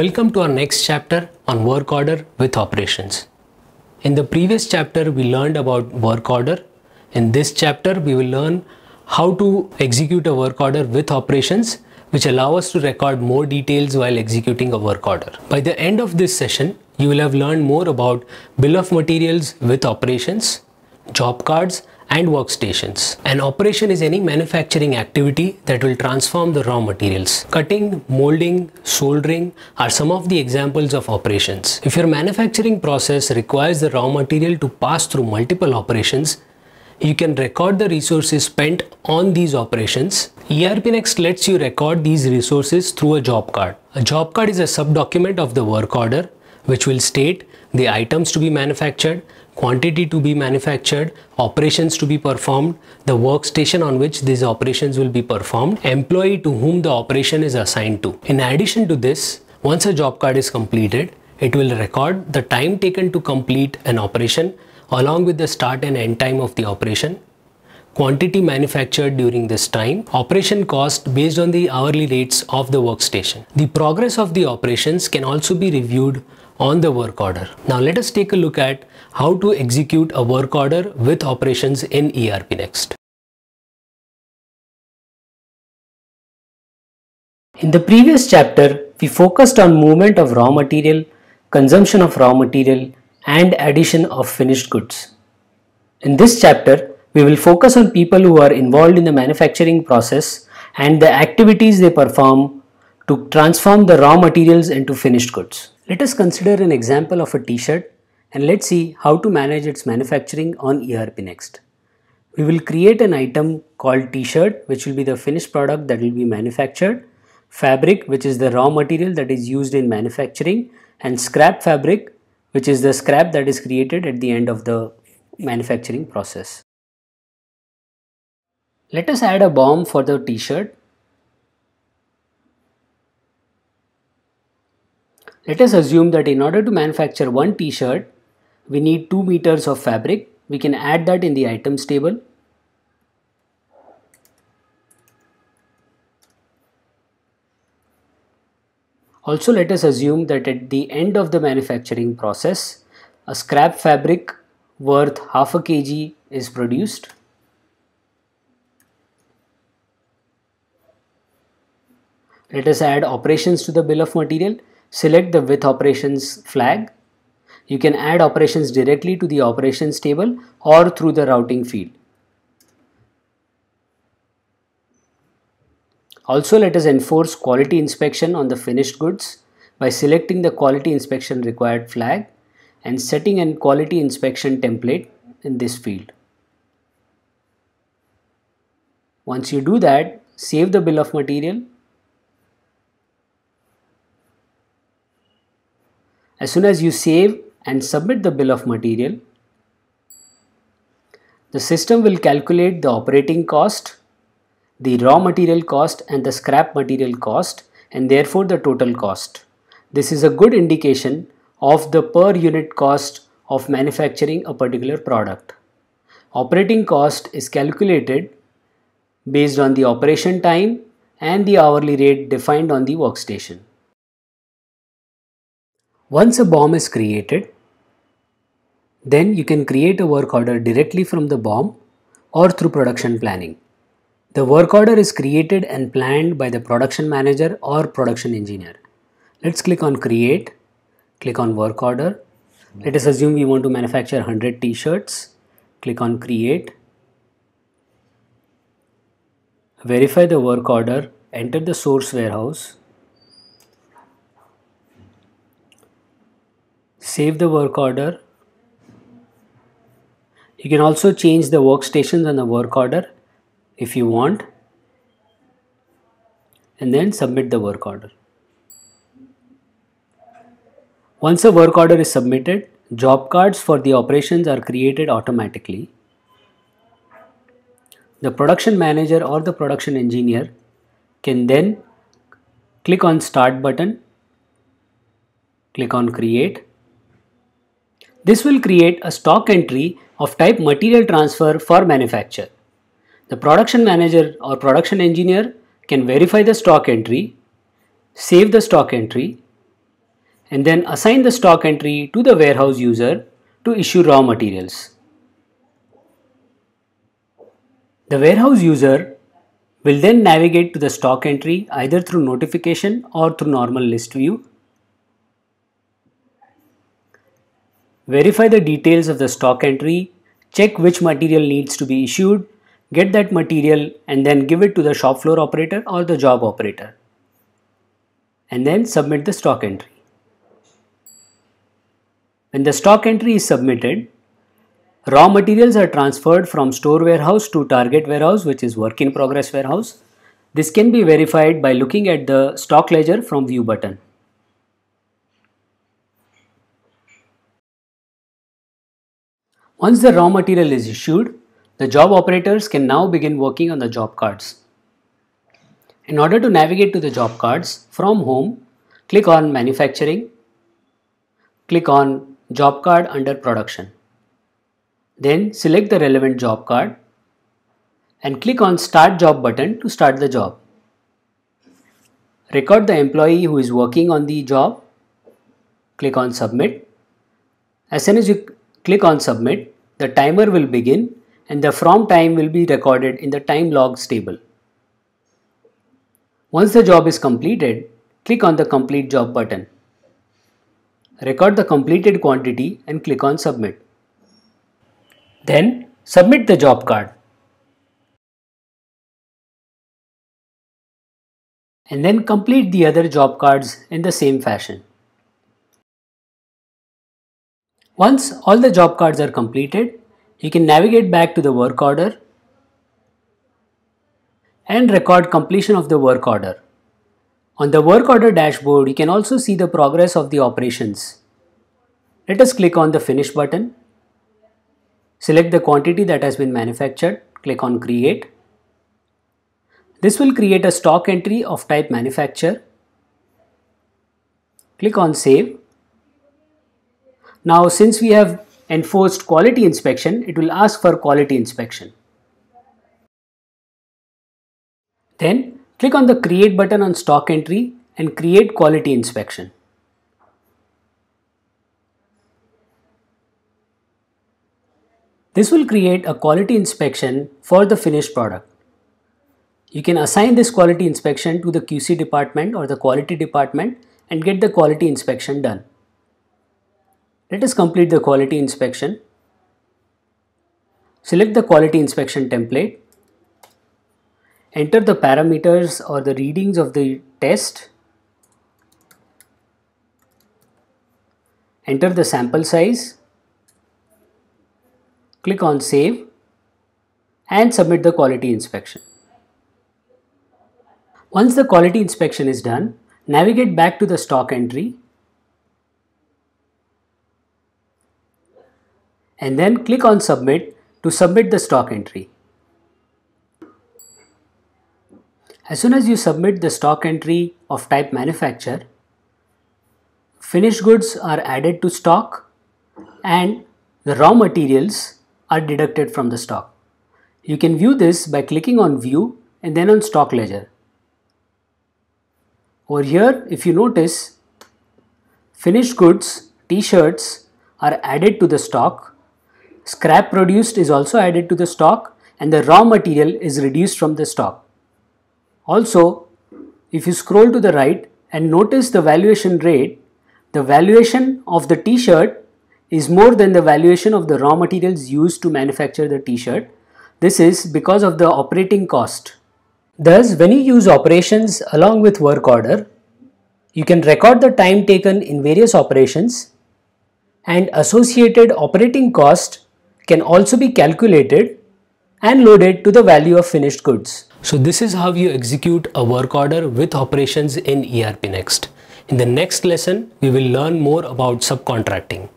Welcome to our next chapter on work order with operations. In the previous chapter, we learned about work order. In this chapter, we will learn how to execute a work order with operations, which allow us to record more details while executing a work order. By the end of this session, you will have learned more about bill of materials with operations, job cards, and workstations. An operation is any manufacturing activity that will transform the raw materials. Cutting, molding, soldering are some of the examples of operations. If your manufacturing process requires the raw material to pass through multiple operations, you can record the resources spent on these operations. ERP Next lets you record these resources through a job card. A job card is a subdocument of the work order, which will state the items to be manufactured, quantity to be manufactured, operations to be performed, the workstation on which these operations will be performed, employee to whom the operation is assigned to. In addition to this, once a job card is completed, it will record the time taken to complete an operation along with the start and end time of the operation, quantity manufactured during this time, operation cost based on the hourly rates of the workstation. The progress of the operations can also be reviewed on the work order. Now let us take a look at how to execute a work order with operations in ERP Next. In the previous chapter, we focused on movement of raw material, consumption of raw material, and addition of finished goods. In this chapter, we will focus on people who are involved in the manufacturing process and the activities they perform to transform the raw materials into finished goods. Let us consider an example of a t-shirt and let's see how to manage its manufacturing on ERP Next. We will create an item called t-shirt, which will be the finished product that will be manufactured, fabric, which is the raw material that is used in manufacturing, and scrap fabric, which is the scrap that is created at the end of the manufacturing process. Let us add a BOM for the t-shirt. Let us assume that in order to manufacture one t-shirt, we need 2 meters of fabric. We can add that in the items table. Also, let us assume that at the end of the manufacturing process, a scrap fabric worth half a kg is produced. Let us add operations to the bill of material. Select the with operations flag. You can add operations directly to the operations table or through the routing field. Also, let us enforce quality inspection on the finished goods by selecting the quality inspection required flag and setting a quality inspection template in this field. Once you do that, save the bill of material. As soon as you save and submit the bill of material, the system will calculate the operating cost, the raw material cost, and the scrap material cost, and therefore the total cost. This is a good indication of the per unit cost of manufacturing a particular product. Operating cost is calculated based on the operation time and the hourly rate defined on the workstation. Once a BOM is created, then you can create a work order directly from the BOM or through production planning. The work order is created and planned by the production manager or production engineer. Let's click on create, click on work order. Let us assume we want to manufacture 100 t-shirts. Click on create. Verify the work order, enter the source warehouse. Save the work order. You can also change the workstations on the work order if you want, and then submit the work order. Once a work order is submitted, job cards for the operations are created automatically. The production manager or the production engineer can then click on start button, click on create. This will create a stock entry of type material transfer for manufacture. The production manager or production engineer can verify the stock entry, save the stock entry, and then assign the stock entry to the warehouse user to issue raw materials. The warehouse user will then navigate to the stock entry either through notification or through normal list view. Verify the details of the stock entry, check which material needs to be issued, get that material and then give it to the shop floor operator or the job operator, and then submit the stock entry. When the stock entry is submitted, raw materials are transferred from store warehouse to target warehouse, which is work in progress warehouse. This can be verified by looking at the stock ledger from view button. Once the raw material is issued, the job operators can now begin working on the job cards. In order to navigate to the job cards, from home, click on manufacturing, click on job card under production. Then select the relevant job card and click on start job button to start the job. Record the employee who is working on the job, click on submit. As soon as you click on submit, the timer will begin and the from time will be recorded in the time logs table. Once the job is completed, click on the complete job button. Record the completed quantity and click on submit. Then submit the job card. And then complete the other job cards in the same fashion. Once all the job cards are completed, you can navigate back to the work order and record completion of the work order. On the work order dashboard, you can also see the progress of the operations. Let us click on the finish button. Select the quantity that has been manufactured. Click on create. This will create a stock entry of type manufacture. Click on save. Now, since we have enforced quality inspection, it will ask for quality inspection. Then click on the create button on stock entry and create quality inspection. This will create a quality inspection for the finished product. You can assign this quality inspection to the QC department or the quality department and get the quality inspection done. Let us complete the quality inspection. Select the quality inspection template. Enter the parameters or the readings of the test. Enter the sample size. Click on save and submit the quality inspection. Once the quality inspection is done, navigate back to the stock entry and then click on submit to submit the stock entry. As soon as you submit the stock entry of type manufacture, finished goods are added to stock and the raw materials are deducted from the stock. You can view this by clicking on view and then on stock ledger. Over here, if you notice, finished goods, t-shirts are added to the stock. Scrap produced is also added to the stock and the raw material is reduced from the stock. Also, if you scroll to the right and notice the valuation rate, the valuation of the t-shirt is more than the valuation of the raw materials used to manufacture the t-shirt. This is because of the operating cost. Thus, when you use operations along with work order, you can record the time taken in various operations and associated operating cost can also be calculated and loaded to the value of finished goods. So this is how you execute a work order with operations in ERP Next. In the next lesson, we will learn more about subcontracting.